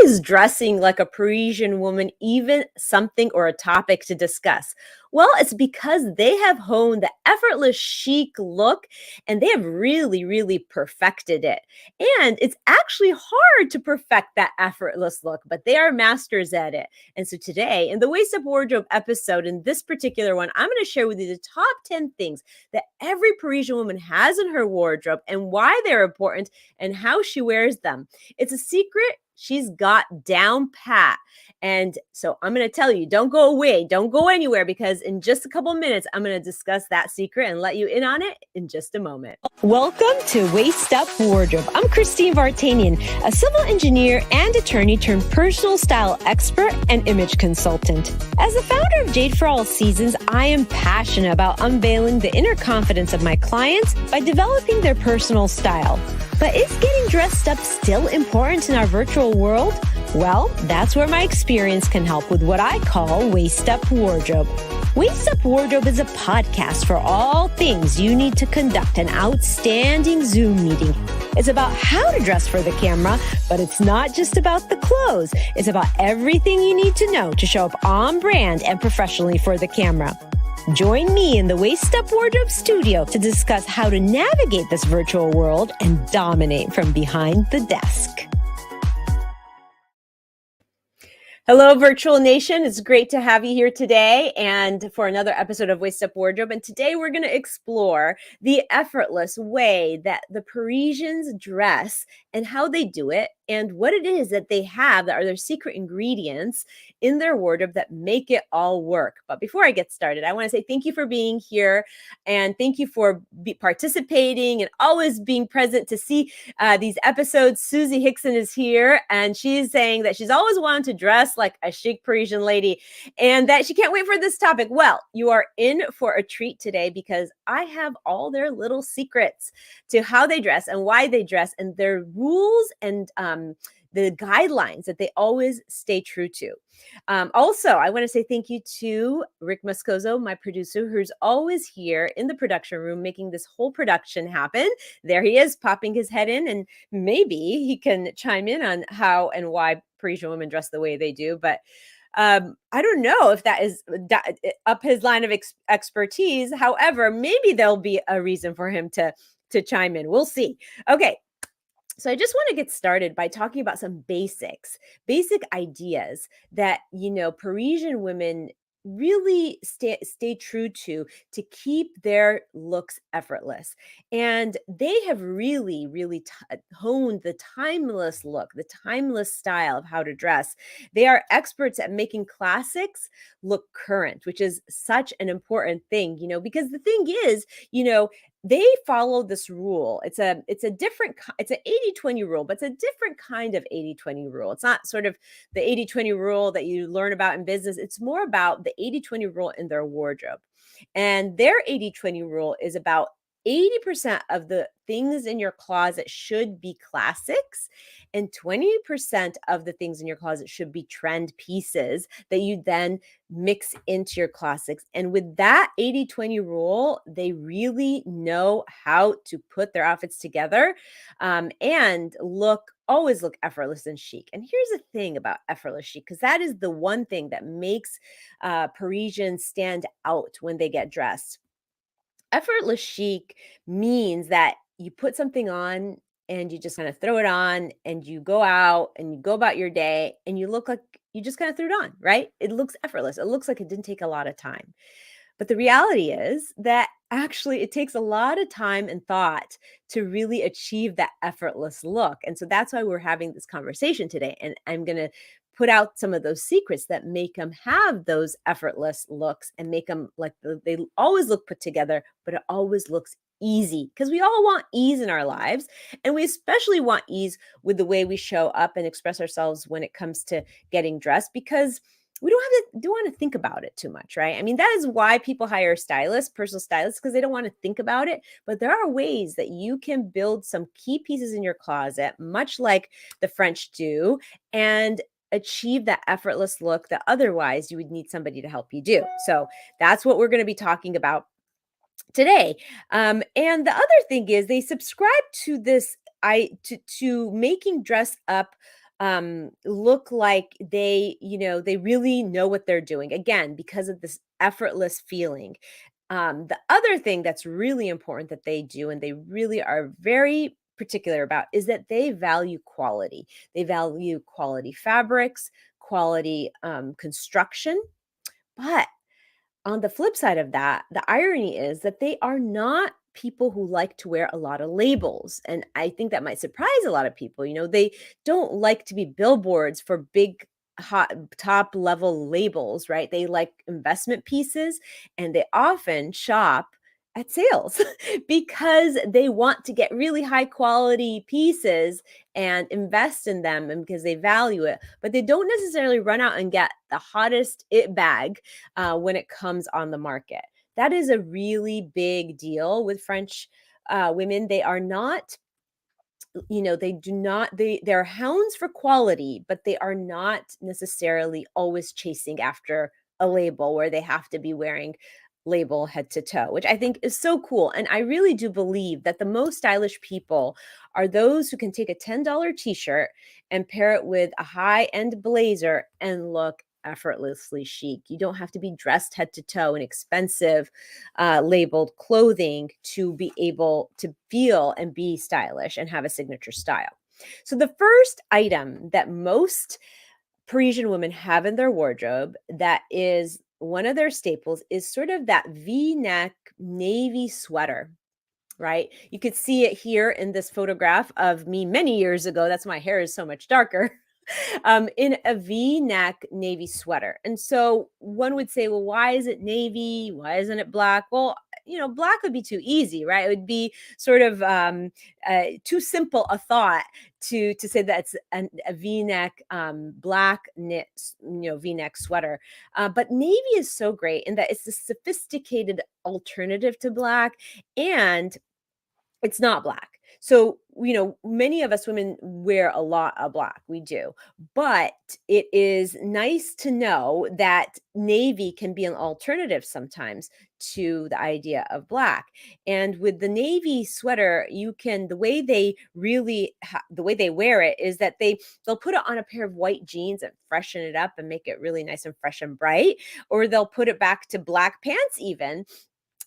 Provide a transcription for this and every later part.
is dressing like a Parisian woman even something or a topic to discuss? Well, it's because they have honed the effortless chic look and they have really perfected it. And it's actually hard to perfect that effortless look, but they are masters at it. And so today, in the Waist Up Wardrobe episode, in this particular one, I'm going to share with you the top 10 things that every Parisian woman has in her wardrobe and why they're important and how she wears them. It's a secret she's got down pat. And so I'm going to tell you, don't go away, don't go anywhere, because in just a couple minutes, I'm going to discuss that secret and let you in on it in just a moment. Welcome to Waist Up Wardrobe. I'm Christine Vartanian, a civil engineer and attorney turned personal style expert and image consultant. As the founder of Jade for All Seasons, I am passionate about unveiling the inner confidence of my clients by developing their personal style. But is getting dressed up still important in our virtual world? Well, that's where my experience can help with what I call Waist Up Wardrobe. Waist Up Wardrobe is a podcast for all things you need to conduct an outstanding Zoom meeting. It's about how to dress for the camera, but it's not just about the clothes. It's about everything you need to know to show up on brand and professionally for the camera. Join me in the Waist Up Wardrobe studio to discuss how to navigate this virtual world and dominate from behind the desk. Hello, Virtual Nation. It's great to have you here today and for another episode of Waist Up Wardrobe. And today we're going to explore the effortless way that the Parisians dress and how they do it and what it is that they have that are their secret ingredients in their wardrobe that make it all work. But before I get started, I want to say thank you for being here and thank you for participating and always being present to see these episodes. Susie Hickson is here and she's saying that she's always wanted to dress like a chic Parisian lady and that she can't wait for this topic. Well, you are in for a treat today because I have all their little secrets to how they dress and why they dress and their rules and the guidelines that they always stay true to. Also, I want to say thank you to Rick Moscoso, my producer, who's always here in the production room making this whole production happen. There he is, popping his head in, and maybe he can chime in on how and why Parisian women dress the way they do. But I don't know if that is up his line of expertise. However, maybe there'll be a reason for him to chime in. We'll see. Okay. So I just want to get started by talking about some basic ideas that, Parisian women really stay true to keep their looks effortless. And they have really honed the timeless look, the timeless style of how to dress. They are experts at making classics look current, which is such an important thing, because the thing is, they follow this rule. It's an 80-20 rule, but it's a different kind of 80-20 rule. It's not sort of the 80-20 rule that you learn about in business. It's more about the 80-20 rule in their wardrobe. And their 80-20 rule is about 80% of the things in your closet should be classics and 20% of the things in your closet should be trend pieces that you then mix into your classics. And with that 80-20 rule, they really know how to put their outfits together and always look effortless and chic. And here's the thing about effortless chic, because that is the one thing that makes Parisians stand out when they get dressed. Effortless chic means that you put something on and you just kind of throw it on and you go out and you go about your day and you look like you just kind of threw it on, right? It looks effortless. It looks like it didn't take a lot of time. But the reality is that actually it takes a lot of time and thought to really achieve that effortless look. And so that's why we're having this conversation today. And I'm going to put out some of those secrets that make them have those effortless looks and make them like they always look put together, but it always looks easy, because we all want ease in our lives. And we especially want ease with the way we show up and express ourselves when it comes to getting dressed, because we don't want to think about it too much, right? I mean, that is why people hire stylists, personal stylists, because they don't want to think about it. But there are ways that you can build some key pieces in your closet, much like the French do, and achieve that effortless look that otherwise you would need somebody to help you do. So that's what we're going to be talking about today. And the other thing is they subscribe to this, to making dress up look like they really know what they're doing, again, because of this effortless feeling. The other thing that's really important that they do, and they really are very particular about, is that they value quality. They value quality fabrics, quality construction. But on the flip side of that, the irony is that they are not people who like to wear a lot of labels. And I think that might surprise a lot of people. They don't like to be billboards for big, hot, top level labels, right? They like investment pieces, and they often shop at sales because they want to get really high quality pieces and invest in them, and because they value it. But they don't necessarily run out and get the hottest it bag when it comes on the market. That is a really big deal with French women. They are not, they do not, they're hounds for quality, but they are not necessarily always chasing after a label where they have to be wearing label head to toe, which I think is so cool. And I really do believe that the most stylish people are those who can take a $10 t-shirt and pair it with a high-end blazer and look effortlessly chic. You don't have to be dressed head to toe in expensive labeled clothing to be able to feel and be stylish and have a signature style. So the first item that most Parisian women have in their wardrobe that is one of their staples is sort of that V-neck navy sweater. Right? You could see it here in this photograph of me many years ago. That's why my hair is so much darker. In a V-neck navy sweater. And so one would say, well, why is it navy? Why isn't it black? Well, black would be too easy, right? It would be sort of too simple a thought to say that it's a V-neck black knit, V-neck sweater. But navy is so great in that it's a sophisticated alternative to black, and it's not black. So, many of us women wear a lot of black. We do. But it is nice to know that navy can be an alternative sometimes to the idea of black. And with the navy sweater, the way they really, the way they wear it is that they'll put it on a pair of white jeans and freshen it up and make it really nice and fresh and bright, or they'll put it back to black pants even,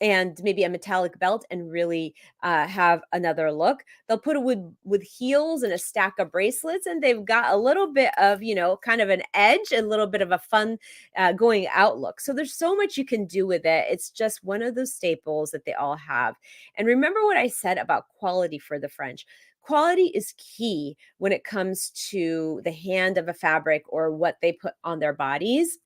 and maybe a metallic belt, and really have another look. They'll put it with heels and a stack of bracelets, and they've got a little bit of, kind of an edge, a little bit of a fun going out look. So there's so much you can do with it. It's just one of those staples that they all have. And remember what I said about quality for the French. Quality is key when it comes to the hand of a fabric or what they put on their bodies.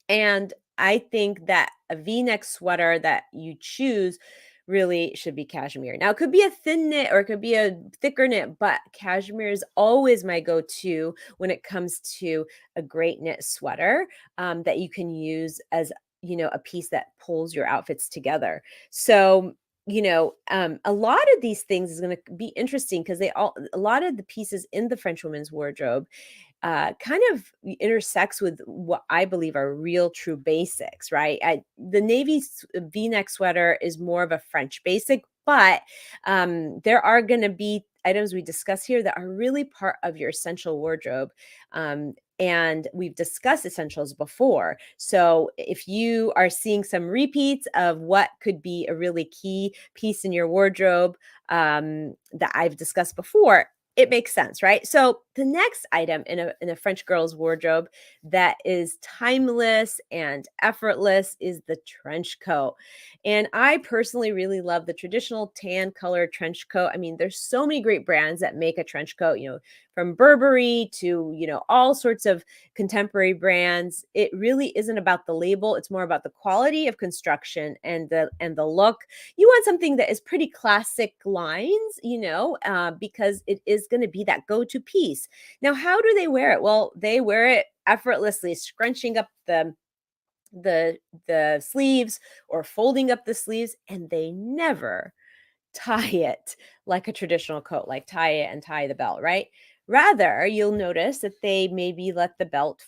And I think that a V-neck sweater that you choose really should be cashmere. Now, it could be a thin knit or it could be a thicker knit, but cashmere is always my go-to when it comes to a great knit sweater that you can use as, a piece that pulls your outfits together. So, a lot of these things is going to be interesting because a lot of the pieces in the French women's wardrobe kind of intersects with what I believe are real true basics, right? The navy V-neck sweater is more of a French basic, but there are going to be items we discuss here that are really part of your essential wardrobe. And we've discussed essentials before. So if you are seeing some repeats of what could be a really key piece in your wardrobe that I've discussed before, it makes sense, right? So the next item in a French girl's wardrobe that is timeless and effortless is the trench coat. And I personally really love the traditional tan colored trench coat. I mean, there's so many great brands that make a trench coat, from Burberry to, all sorts of contemporary brands. It really isn't about the label. It's more about the quality of construction and the look. You want something that is pretty classic lines, because it is going to be that go-to piece. Now, how do they wear it? Well, they wear it effortlessly, scrunching up the sleeves or folding up the sleeves, and they never tie it like a traditional coat, like tie it and tie the belt, right? Rather, you'll notice that they maybe let the belt,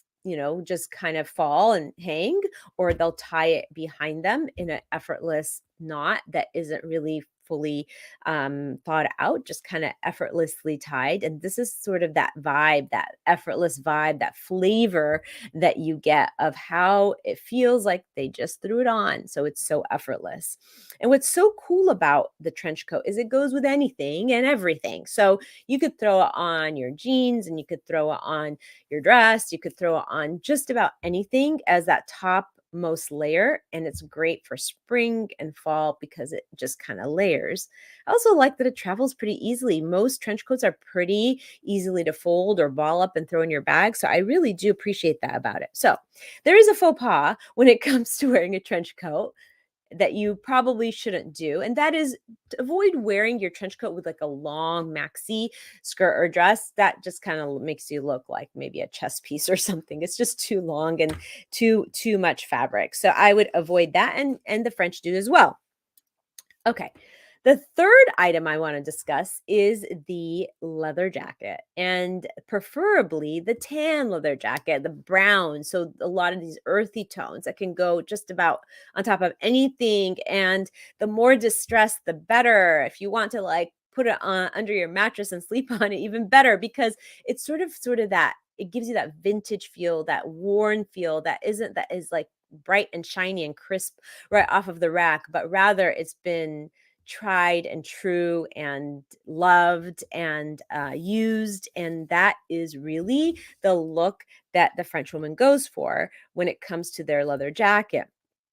just kind of fall and hang, or they'll tie it behind them in an effortless knot that isn't really fully thought out, just kind of effortlessly tied. And this is sort of that vibe, that effortless vibe, that flavor that you get of how it feels like they just threw it on. So it's so effortless. And what's so cool about the trench coat is it goes with anything and everything. So you could throw it on your jeans and you could throw it on your dress. You could throw it on just about anything as that top most layer, and it's great for spring and fall because it just kind of layers. I also like that it travels pretty easily. Most trench coats are pretty easily to fold or ball up and throw in your bag, so I really do appreciate that about it. So there is a faux pas when it comes to wearing a trench coat that you probably shouldn't do, and that is to avoid wearing your trench coat with like a long maxi skirt or dress. That just kind of makes you look like maybe a chess piece or something. It's just too long and too much fabric. So I would avoid that, and the French do as well. Okay. The third item I want to discuss is the leather jacket, and preferably the tan leather jacket, the brown. So a lot of these earthy tones that can go just about on top of anything. And the more distressed, the better. If you want to like put it on under your mattress and sleep on it, even better, because it's sort of that it gives you that vintage feel, that worn feel that is like bright and shiny and crisp right off of the rack, but rather it's been tried and true and loved and used. And that is really the look that the French woman goes for when it comes to their leather jacket.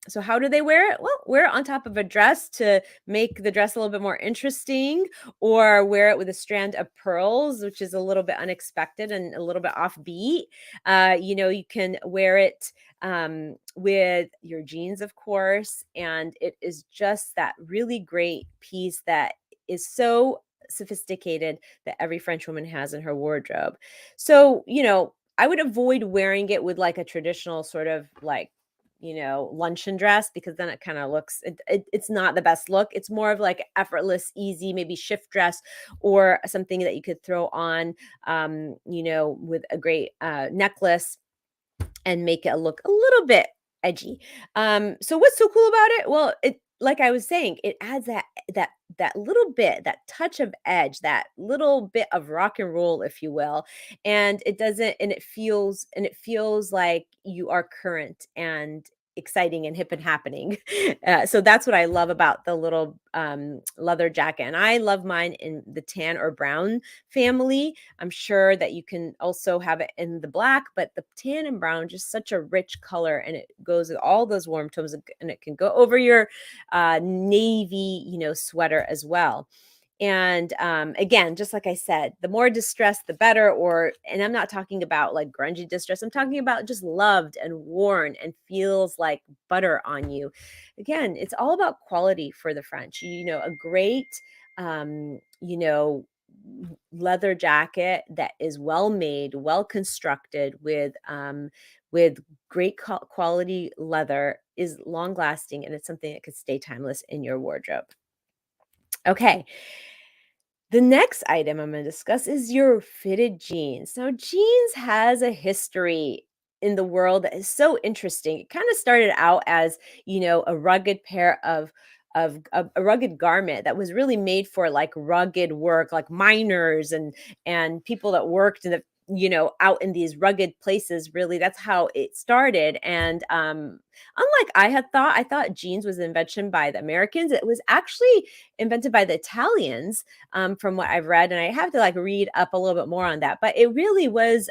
So how do they wear it? Well, wear it on top of a dress to make the dress a little bit more interesting, or wear it with a strand of pearls, which is a little bit unexpected and a little bit offbeat. You can wear it with your jeans, of course, and it is just that really great piece that is so sophisticated that every French woman has in her wardrobe. So, I would avoid wearing it with like a traditional sort of like luncheon dress, because then it kind of looks it's not the best look. It's more of like effortless, easy, maybe shift dress or something that you could throw on with a great necklace and make it look a little bit edgy. So what's so cool about it? Well, it like I was saying, it adds that little bit, that touch of edge, that little bit of rock and roll, if you will. And it doesn't, and it feels like you are current and exciting and hip and happening. So that's what I love about the little leather jacket. And I love mine in the tan or brown family. I'm sure that you can also have it in the black, but the tan and brown, just such a rich color, and it goes with all those warm tones, and it can go over your navy, sweater as well. And again, just like I said, the more distressed, the better. And I'm not talking about like grungy distress. I'm talking about just loved and worn and feels like butter on you. Again, it's all about quality for the French. A great, leather jacket that is well made, well constructed with great quality leather is long lasting, and it's something that could stay timeless in your wardrobe. Okay. The next item I'm going to discuss is your fitted jeans. Now, jeans has a history in the world that is so interesting. It kind of started out as, a rugged pair of a rugged garment that was really made for like rugged work, like miners and people that worked in the out in these rugged places. Really, that's how it started. And unlike I thought jeans was an invention by the Americans. It was actually invented by the Italians, from what I've read, and I have to like read up a little bit more on that. But it really was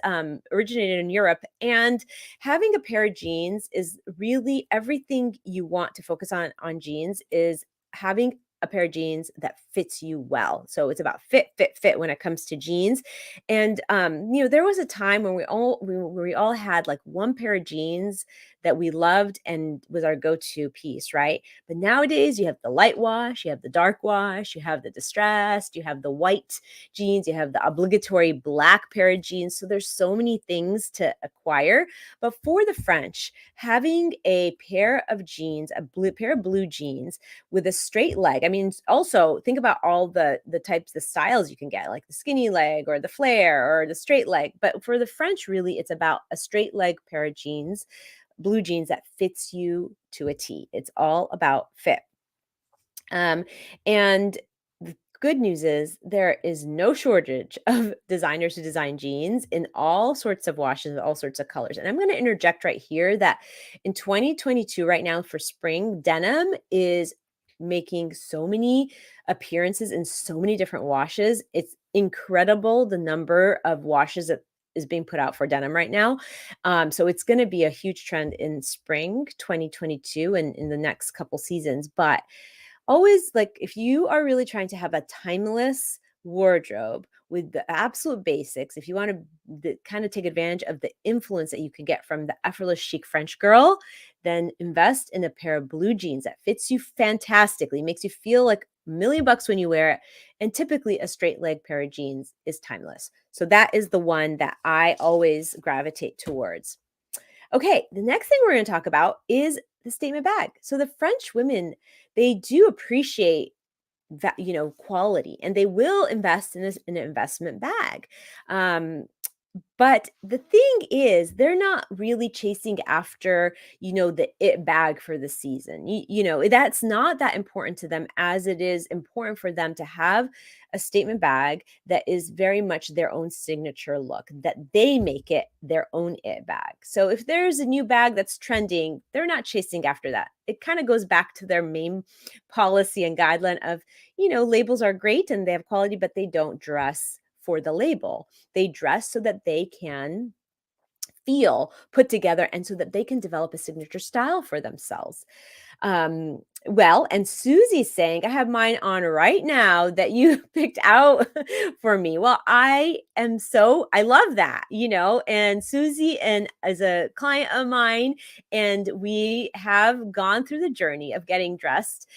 originated in Europe, and having a pair of jeans is really everything you want to focus on jeans is having a pair of jeans that fits you well. So it's about fit when it comes to jeans. And there was a time when we all had like one pair of jeans that we loved and was our go-to piece, right? But nowadays you have the light wash, you have the dark wash, you have the distressed, you have the white jeans, you have the obligatory black pair of jeans. So there's so many things to acquire. But for the French, having a pair of jeans, pair of blue jeans with a straight leg. I mean, also think about all the types, the styles you can get, like the skinny leg or the flare or the straight leg. But for the French, really, it's about a straight leg pair of jeans, blue jeans that fits you to a T. It's all about fit. Um, and the good news is there is no shortage of designers who design jeans in all sorts of washes, all sorts of colors. And I'm going to interject right here that in 2022, right now for spring, denim is making so many appearances in so many different washes. It's incredible the number of washes that is being put out for denim right now. So it's going to be a huge trend in spring 2022 and in the next couple seasons. But always, like, if you are really trying to have a timeless wardrobe with the absolute basics, if you want to kind of take advantage of the influence that you can get from the effortless chic French girl, then invest in a pair of blue jeans that fits you fantastically, makes you feel like $1,000,000 when you wear it. And typically a straight leg pair of jeans is timeless. So that is the one that I always gravitate towards. Okay, the next thing we're going to talk about is the statement bag. So the French women, they do appreciate that, quality, and they will invest in this in an investment bag. Um, but the thing is, they're not really chasing after, the it bag for the season. That's not that important to them as it is important for them to have a statement bag that is very much their own signature look, that they make it their own it bag. So if there's a new bag that's trending, they're not chasing after that. It kind of goes back to their main policy and guideline of, labels are great and they have quality, but they don't dress for the label. They dress so that they can feel put together and so that they can develop a signature style for themselves. Well, and Susie's saying, I have mine on right now that you picked out for me. Well, I love that, and Susie and is a client of mine, and we have gone through the journey of getting dressed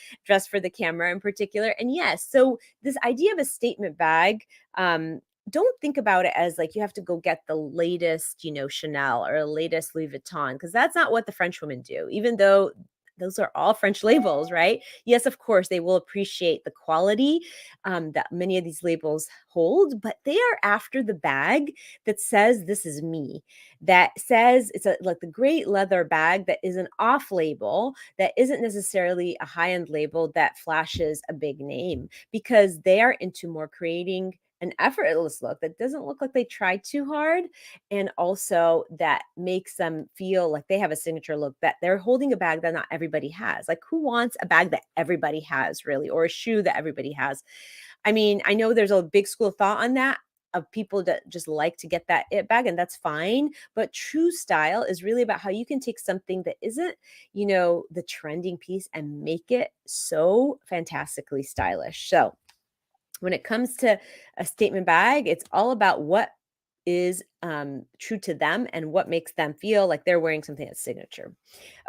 for the camera in particular. And yes, so this idea of a statement bag, don't think about it as like you have to go get the latest, Chanel or the latest Louis Vuitton, because that's not what the French women do, even though those are all French labels, right? Yes, of course, they will appreciate the quality that many of these labels hold, but they are after the bag that says, this is me, that says it's like the great leather bag that is an off label, that isn't necessarily a high end label that flashes a big name, because they are into more creating an effortless look that doesn't look like they tried too hard, and also that makes them feel like they have a signature look, that they're holding a bag that not everybody has. Like, who wants a bag that everybody has, really, or a shoe that everybody has? I mean, I know there's a big school of thought on that, of people that just like to get that it bag, and that's fine. But true style is really about how you can take something that isn't, the trending piece and make it so fantastically stylish. So when it comes to a statement bag, it's all about what is true to them and what makes them feel like they're wearing something that's signature.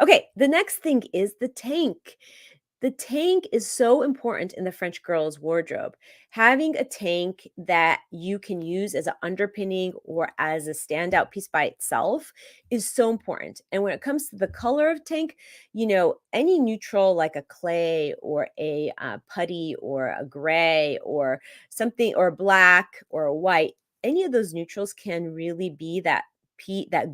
Okay, the next thing is the tank. The tank is so important in the French girl's wardrobe. Having a tank that you can use as an underpinning or as a standout piece by itself is so important. And when it comes to the color of tank, any neutral like a clay or a putty or a gray or something, or black or a white, any of those neutrals can really be that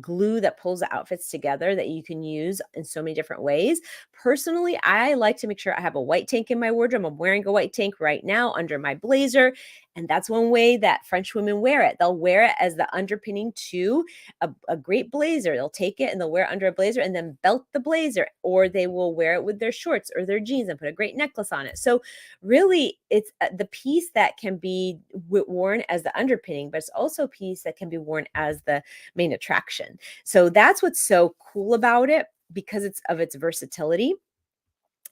glue that pulls the outfits together that you can use in so many different ways. Personally, I like to make sure I have a white tank in my wardrobe. I'm wearing a white tank right now under my blazer. And that's one way that French women wear it. They'll wear it as the underpinning to a great blazer. They'll take it and they'll wear it under a blazer and then belt the blazer, or they will wear it with their shorts or their jeans and put a great necklace on it. So really, it's the piece that can be worn as the underpinning, but it's also a piece that can be worn as the main attraction. So that's what's so cool about it, because it's of its versatility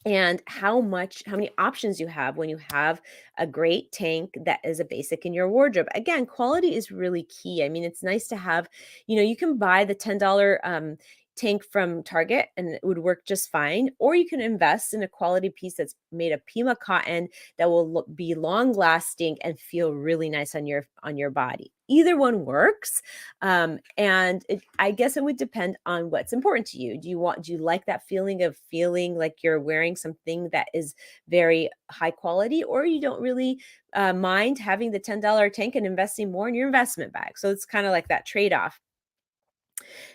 and how many options you have when you have a great tank that is a basic in your wardrobe. Again, quality is really key. I mean, it's nice to have, you can buy the $10 tank from Target and it would work just fine, or you can invest in a quality piece that's made of Pima cotton that will be long lasting and feel really nice on your body. Either one works. And I guess it would depend on what's important to you. Do you like that feeling of feeling like you're wearing something that is very high quality, or you don't really mind having the $10 tank and investing more in your investment bag? So it's kind of like that trade-off.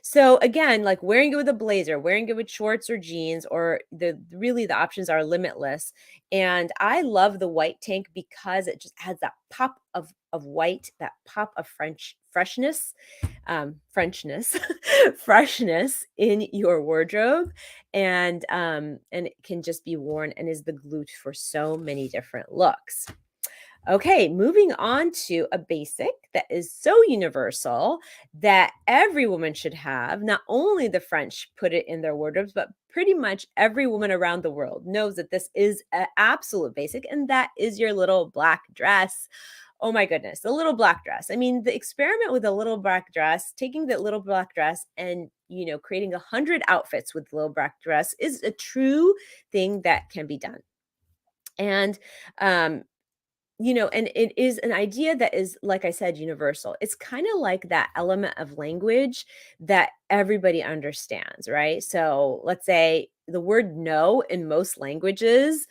So again, like wearing it with a blazer, wearing it with shorts or jeans, or the options are limitless. And I love the white tank because it just has that pop of white, that pop of freshness, Frenchness, freshness in your wardrobe, and it can just be worn and is the glue for so many different looks. Okay, moving on to a basic that is so universal that every woman should have. Not only the French put it in their wardrobes, but pretty much every woman around the world knows that this is an absolute basic, and that is your little black dress. Oh my goodness, the little black dress. I mean, the experiment with a little black dress, taking that little black dress and creating 100 outfits with the little black dress is a true thing that can be done. And um, and it is an idea that is, like I said, universal. It's kind of like that element of language that everybody understands, right? So let's say the word no in most languages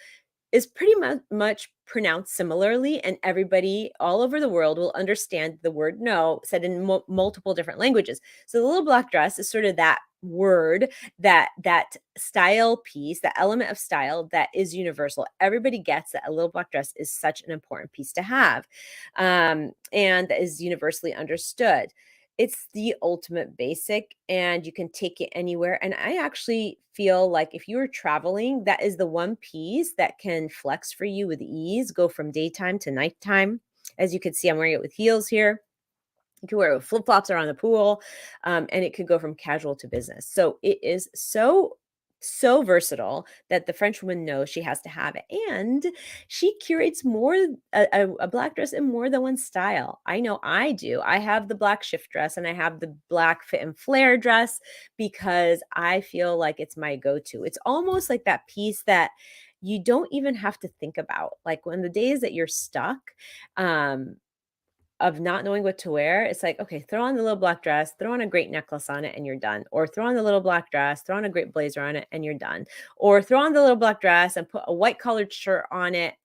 is pretty much pronounced similarly, and everybody all over the world will understand the word no said in multiple different languages. So the little black dress is sort of that word, that style piece, that element of style that is universal. Everybody gets that a little black dress is such an important piece to have, and that is universally understood. It's the ultimate basic, and you can take it anywhere, and I actually feel like if you are traveling, that is the one piece that can flex for you with ease, go from daytime to nighttime. As you can see, I'm wearing it with heels here. You can wear it with flip-flops around the pool, and it could go from casual to business. So it is so versatile that the French woman knows she has to have it, and she curates more a black dress in more than one style. I know I do. I have the black shift dress and I have the black fit and flare dress because I feel like it's my go-to. It's almost like that piece that you don't even have to think about. Like when the days that you're stuck, um, of not knowing what to wear, it's like, okay, throw on the little black dress, throw on a great necklace on it, and you're done. Or throw on the little black dress, throw on a great blazer on it, and you're done. Or throw on the little black dress and put a white collared shirt on it,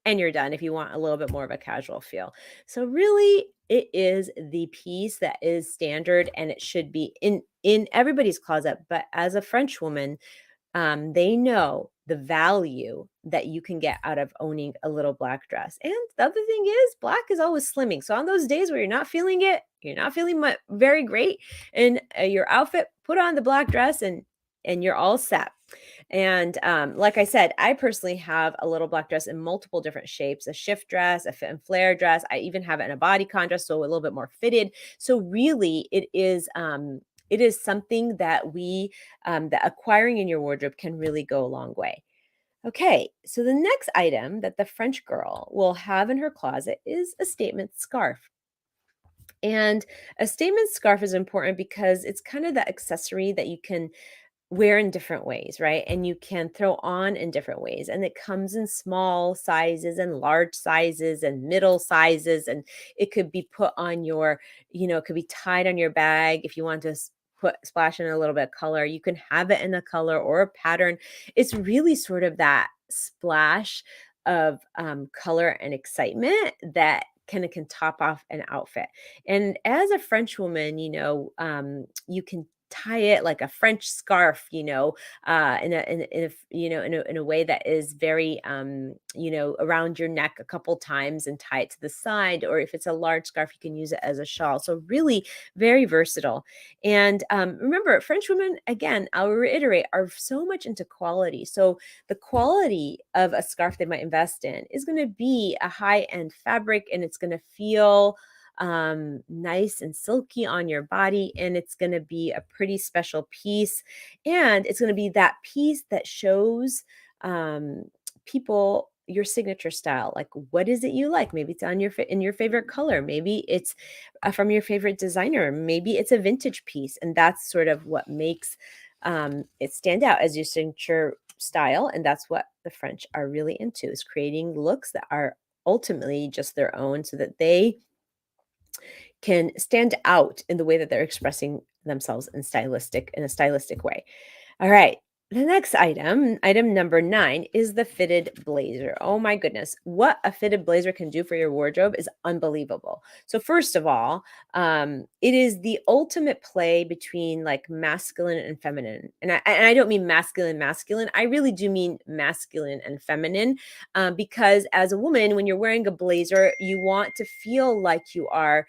and you're done if you want a little bit more of a casual feel. So really, it is the piece that is standard and it should be in everybody's closet. But as a French woman, they know the value that you can get out of owning a little black dress. And the other thing is, black is always slimming. So on those days where you're not feeling it, you're not feeling very great in your outfit, put on the black dress and you're all set. And like I said, I personally have a little black dress in multiple different shapes: a shift dress, a fit and flare dress. I even have it in a bodycon dress, so a little bit more fitted. So really, it is something that that acquiring in your wardrobe can really go a long way. Okay, so the next item that the French girl will have in her closet is a statement scarf. And a statement scarf is important because it's kind of the accessory that you can wear in different ways, right? And you can throw on in different ways. And it comes in small sizes and large sizes and middle sizes. And it could be put on it could be tied on your bag if you want to put splash in a little bit of color. You can have it in a color or a pattern. It's really sort of that splash of color and excitement that kind of can top off an outfit. And as a French woman, you can tie it like a French scarf, in a way that is very, around your neck a couple times and tie it to the side. Or if it's a large scarf, you can use it as a shawl. So really very versatile. And remember, French women, again, I'll reiterate, are so much into quality. So the quality of a scarf they might invest in is going to be a high-end fabric, and it's going to feel nice and silky on your body, and it's going to be a pretty special piece, and it's going to be that piece that shows people your signature style. Like, what is it you like? Maybe it's on in your favorite color, maybe it's from your favorite designer, maybe it's a vintage piece, and that's sort of what makes it stand out as your signature style. And that's what the French are really into, is creating looks that are ultimately just their own, so that they can stand out in the way that they're expressing themselves in a stylistic way. All right. The next item number 9, is the fitted blazer. Oh my goodness. What a fitted blazer can do for your wardrobe is unbelievable. So, first of all, it is the ultimate play between like masculine and feminine. And I don't mean masculine, masculine. I really do mean masculine and feminine, because as a woman, when you're wearing a blazer, you want to feel like you are.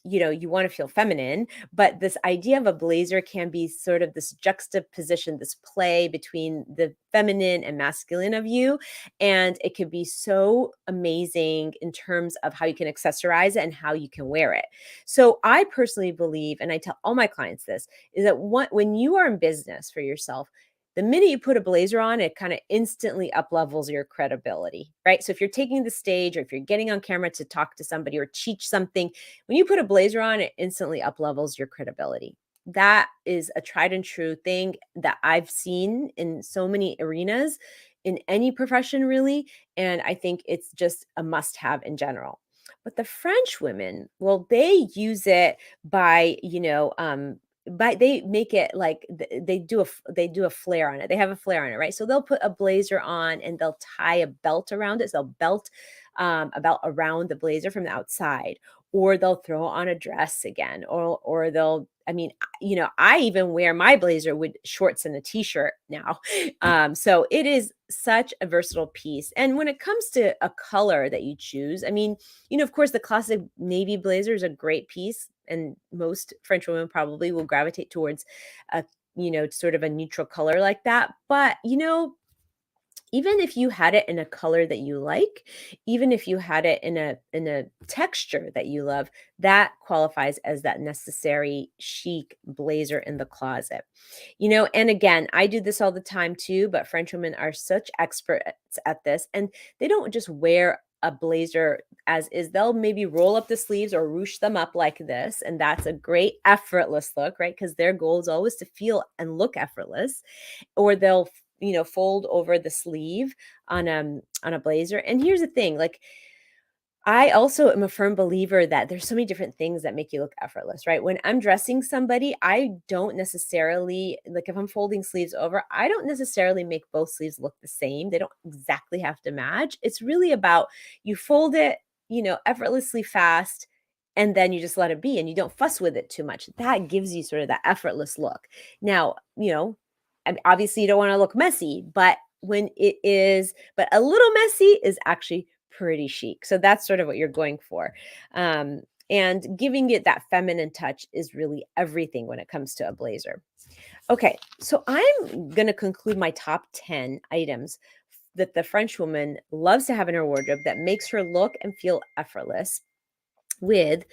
You want to feel feminine, but this idea of a blazer can be sort of this juxtaposition, this play between the feminine and masculine of you. And it can be so amazing in terms of how you can accessorize it and how you can wear it. So I personally believe, and I tell all my clients this, is that when you are in business for yourself, the minute you put a blazer on, it kind of instantly up levels your credibility, right? So if you're taking the stage or if you're getting on camera to talk to somebody or teach something, when you put a blazer on, it instantly up levels your credibility. That is a tried and true thing that I've seen in so many arenas in any profession, really. And I think it's just a must have in general. But the French women, well, they use it by, they make it like they do a flare on it. They have a flare on it, right? So they'll put a blazer on and they'll tie a belt around it. So they'll belt a belt around the blazer from the outside, or they'll throw on a dress again, or they'll, I mean, I even wear my blazer with shorts and a t-shirt now. So it is such a versatile piece. And when it comes to a color that you choose, I mean, of course, the classic navy blazer is a great piece, and most French women probably will gravitate towards a, sort of a neutral color like that. But, even if you had it in a color that you like, even if you had it in a texture that you love, that qualifies as that necessary chic blazer in the closet. And again, I do this all the time too, but French women are such experts at this, and they don't just wear a blazer as is. They'll maybe roll up the sleeves or ruche them up like this, and that's a great effortless look, right? Because their goal is always to feel and look effortless. Or they'll fold over the sleeve on a blazer. And here's the thing, like, I also am a firm believer that there's so many different things that make you look effortless, right? When I'm dressing somebody, I don't necessarily, like, if I'm folding sleeves over, I don't necessarily make both sleeves look the same. They don't exactly have to match. It's really about, you fold it, effortlessly fast, and then you just let it be and you don't fuss with it too much. That gives you sort of that effortless look. Now, obviously you don't want to look messy, but but a little messy is actually pretty chic. So that's sort of what you're going for. And giving it that feminine touch is really everything when it comes to a blazer. Okay, so I'm going to conclude my top 10 items that the French woman loves to have in her wardrobe that makes her look and feel effortless with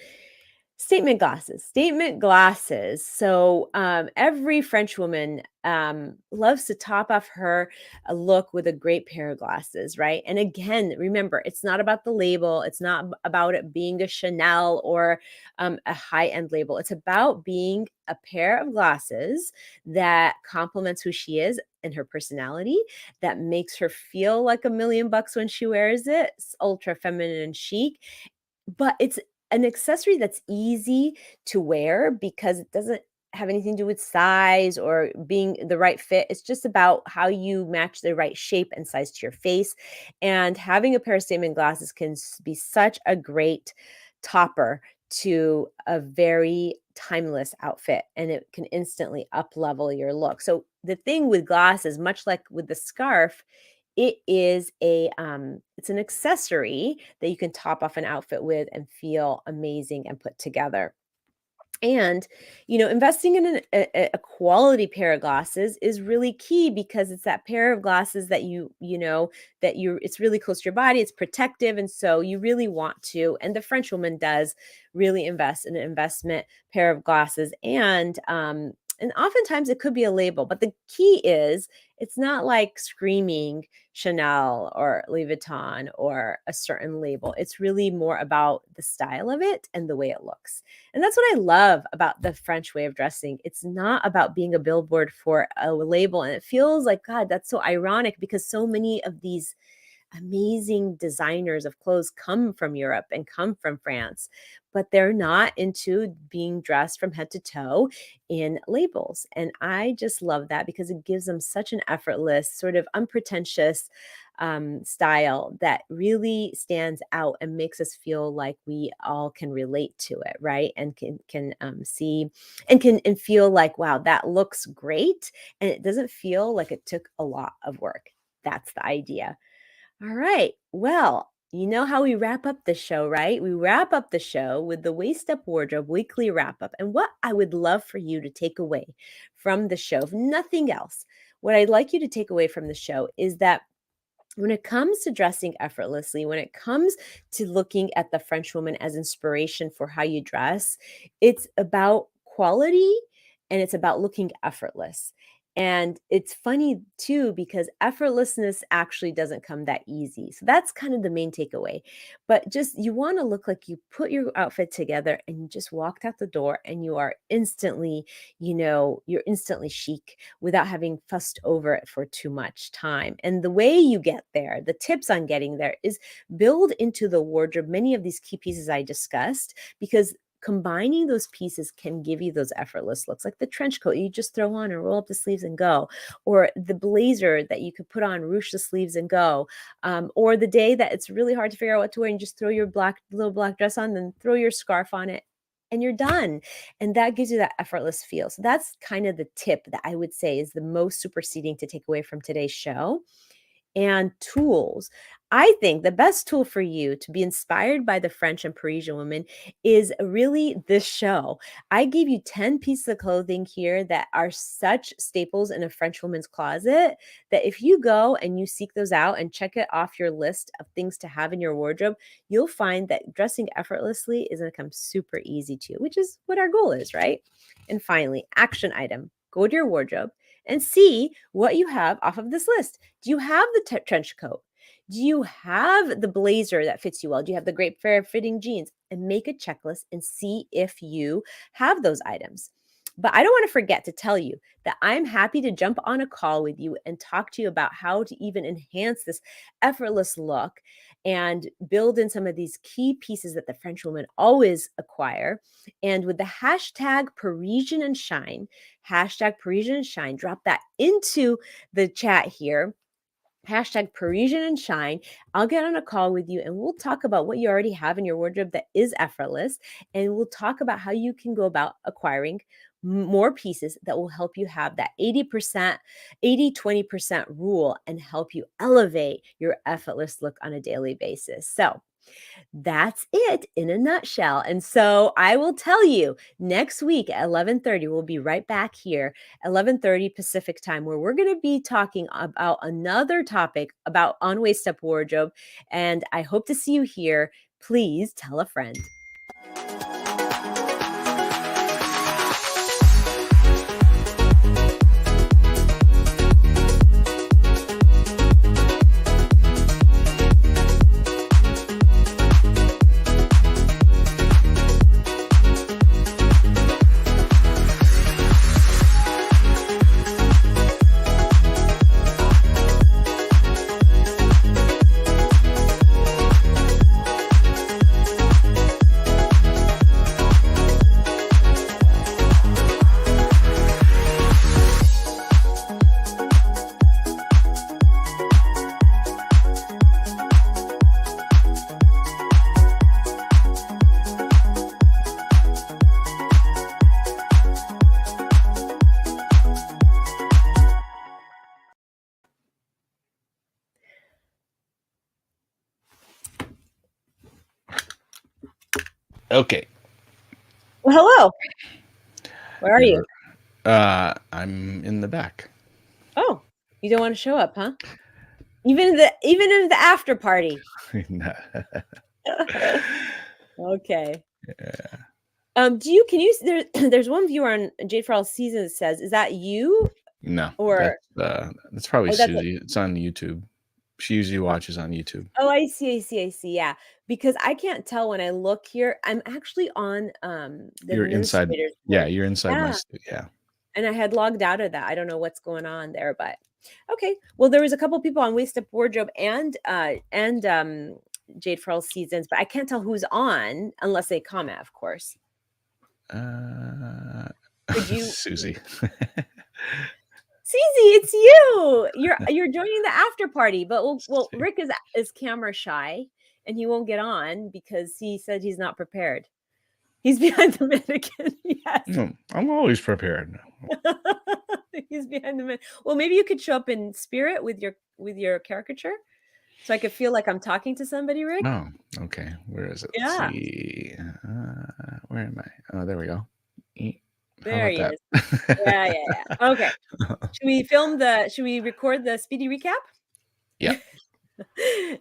statement glasses. Statement glasses. So every French woman loves to top off her look with a great pair of glasses, right? And again, remember, it's not about the label. It's not about it being a Chanel or a high-end label. It's about being a pair of glasses that complements who she is and her personality, that makes her feel like $1,000,000 when she wears it. It's ultra feminine and chic, but it's an accessory that's easy to wear because it doesn't have anything to do with size or being the right fit. It's just about how you match the right shape and size to your face. And having a pair of statement glasses can be such a great topper to a very timeless outfit, and it can instantly up level your look. So the thing with glasses, much like with the scarf, it is it's an accessory that you can top off an outfit with and feel amazing and put together. And, investing in a quality pair of glasses is really key, because it's that pair of glasses that it's really close to your body, it's protective. And so you really want to, and the French woman does really invest in an investment pair of glasses. And oftentimes it could be a label, but the key is it's not like screaming Chanel or Louis Vuitton or a certain label. It's really more about the style of it and the way it looks. And that's what I love about the French way of dressing. It's not about being a billboard for a label. And it feels like, God, that's so ironic, because so many of these amazing designers of clothes come from Europe and come from France, but they're not into being dressed from head to toe in labels. And I just love that because it gives them such an effortless, sort of unpretentious style that really stands out and makes us feel like we all can relate to it, right? And can see and feel like, wow, that looks great, and it doesn't feel like it took a lot of work. That's the idea. All right. Well, you know how we wrap up the show, right? We wrap up the show with the Waist Up Wardrobe weekly wrap up. And what I would love for you to take away from the show, if nothing else, what I'd like you to take away from the show is that when it comes to dressing effortlessly, when it comes to looking at the French woman as inspiration for how you dress, it's about quality and it's about looking effortless. And it's funny too, because effortlessness actually doesn't come that easy. So that's kind of the main takeaway. But just you want to look like you put your outfit together and you just walked out the door and you are instantly, you're instantly chic without having fussed over it for too much time. And the way you get there, the tips on getting there is build into the wardrobe many of these key pieces I discussed, because combining those pieces can give you those effortless looks, like the trench coat you just throw on and roll up the sleeves and go, or the blazer that you could put on, ruche the sleeves and go, or the day that it's really hard to figure out what to wear and just throw your little black dress on, then throw your scarf on it and you're done. And that gives you that effortless feel. So that's kind of the tip that I would say is the most superseding to take away from today's show. And tools. I think the best tool for you to be inspired by the French and Parisian women is really this show. I gave you 10 pieces of clothing here that are such staples in a French woman's closet that if you go and you seek those out and check it off your list of things to have in your wardrobe, you'll find that dressing effortlessly is going to come super easy to you, which is what our goal is, right? And finally, action item. Go to your wardrobe and see what you have off of this list. Do you have the trench coat? Do you have the blazer that fits you well? Do you have the great fair fitting jeans? And make a checklist and see if you have those items. But I don't want to forget to tell you that I'm happy to jump on a call with you and talk to you about how to even enhance this effortless look and build in some of these key pieces that the French women always acquire. And with the hashtag Parisian and Shine, hashtag Parisian and Shine, drop that into the chat here. Hashtag Parisian and Shine. I'll get on a call with you and we'll talk about what you already have in your wardrobe that is effortless. And we'll talk about how you can go about acquiring more pieces that will help you have that 80%, 20% rule and help you elevate your effortless look on a daily basis. So that's it in a nutshell. And so I will tell you next week at 11:30, we'll be right back here, 11:30 Pacific time, where we're going to be talking about another topic about on-waist up wardrobe. And I hope to see you here. Please tell a friend. Okay. Well, hello. Where are you? I'm in the back. Oh, you don't want to show up, huh? Even in the after party. Okay. Yeah. There's one viewer on Jade for All Seasons that says, is that you? No, Or that's probably that's Susie. It's on YouTube. She usually watches on YouTube. Oh, I see. Yeah. Because I can't tell when I look here. I'm actually on the You're inside. administrator's Yeah, board. you're inside my Yeah. studio. Yeah. and I had logged out of that. I don't know what's going on there, but okay. Well, there was a couple people on Waist Up Wardrobe and Jade Farrell's seasons, but I can't tell who's on unless they comment, of course. Could you, Susie? Susie, it's you. You're joining the after party, but well, Rick is camera shy and he won't get on because he said he's not prepared. He's behind the mannequin. Yes. No, I'm always prepared. He's behind the mannequin. Well, maybe you could show up in spirit with your caricature, so I could feel like I'm talking to somebody, Rick. Oh, okay. Where is it? Yeah. Let's see. Where am I? Oh, there we go. There he is. Yeah. Okay. Should we record the speedy recap? Yeah.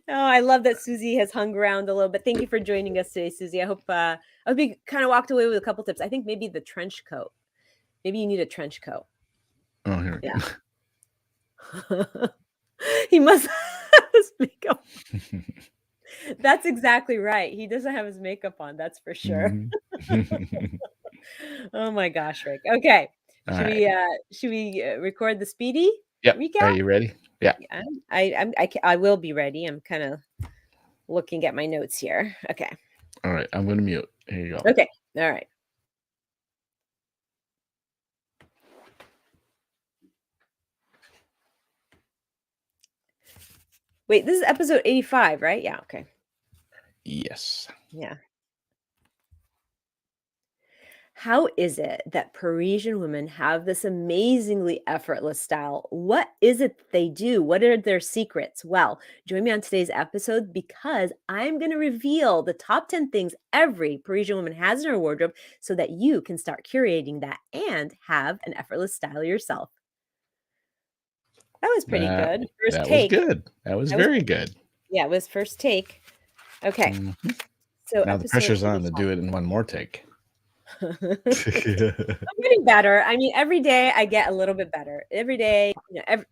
Oh, I love that Susie has hung around a little bit. Thank you for joining us today, Susie. I hope you kind of walked away with a couple tips. I think maybe the trench coat. Maybe you need a trench coat. Oh, here we go. He must have his makeup. That's exactly right. He doesn't have his makeup on. That's for sure. Mm-hmm. Oh my gosh, Rick. Okay. Should we record the speedy recap? Are you ready? Yeah. I will be ready. I'm kind of looking at my notes here. Okay. All right. I'm going to mute. Here you go. Okay. All right. Wait, this is episode 85, right? Yeah. Okay. Yes. Yeah. How is it that Parisian women have this amazingly effortless style? What is it that they do? What are their secrets? Well, join me on today's episode because I'm going to reveal the top 10 things every Parisian woman has in her wardrobe so that you can start curating that and have an effortless style yourself. That was pretty good. First take. Was good. That was very good. Yeah, it was first take. Okay. Mm-hmm. So now the pressure's on to do it in one more take. I'm getting better. I mean, every day I get a little bit better. Every day,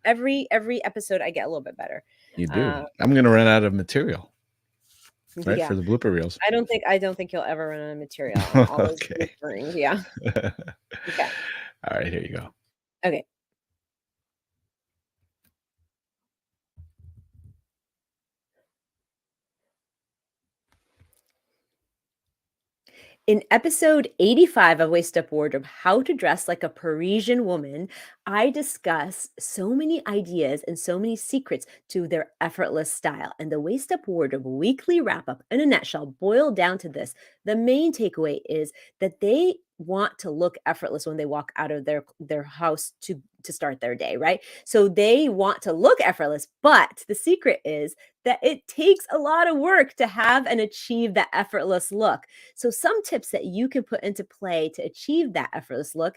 every episode I get a little bit better. You do. I'm going to run out of material, right, for the blooper reels. I don't think you'll ever run out of material. Okay. Yeah. Okay. All right. Here you go. Okay. In episode 85 of Waist Up Wardrobe, How to Dress Like a Parisian Woman, I discuss so many ideas and so many secrets to their effortless style. And the Waist Up Wardrobe weekly wrap up in a nutshell boiled down to this. The main takeaway is that they want to look effortless when they walk out of their house to start their day, right? So they want to look effortless, but the secret is that it takes a lot of work to have and achieve that effortless look. So some tips that you can put into play to achieve that effortless look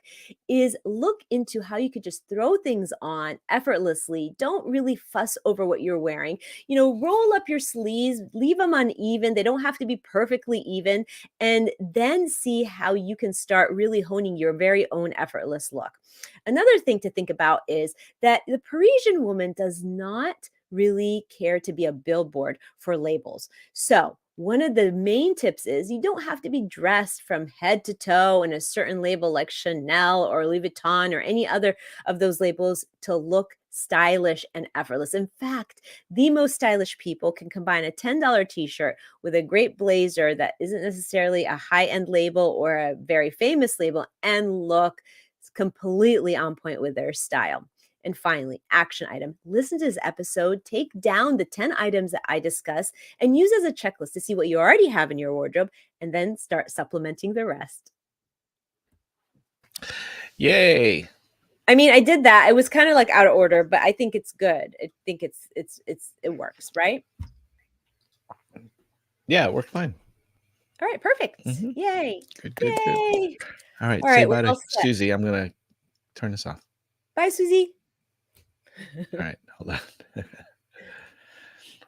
is look into how you could just throw things on effortlessly. Don't really fuss over what you're wearing. Roll up your sleeves, leave them uneven. They don't have to be perfectly even. And then see how you can start really honing your very own effortless look. Another thing to think about is that the Parisian woman does not really care to be a billboard for labels. So one of the main tips is you don't have to be dressed from head to toe in a certain label like Chanel or Louis Vuitton or any other of those labels to look stylish and effortless. In fact, the most stylish people can combine a $10 t-shirt with a great blazer that isn't necessarily a high-end label or a very famous label and look completely on point with their style. And finally, action item. Listen to this episode, take down the 10 items that I discuss and use as a checklist to see what you already have in your wardrobe and then start supplementing the rest. Yay. I mean, I did that. It was kind of like out of order, but I think it's good. I think it works, right? Yeah, it worked fine. All right, perfect. Mm-hmm. Yay. Good. Yay. All right, say bye to Susie. I'm going to turn this off. Bye, Susie. All right, hold on.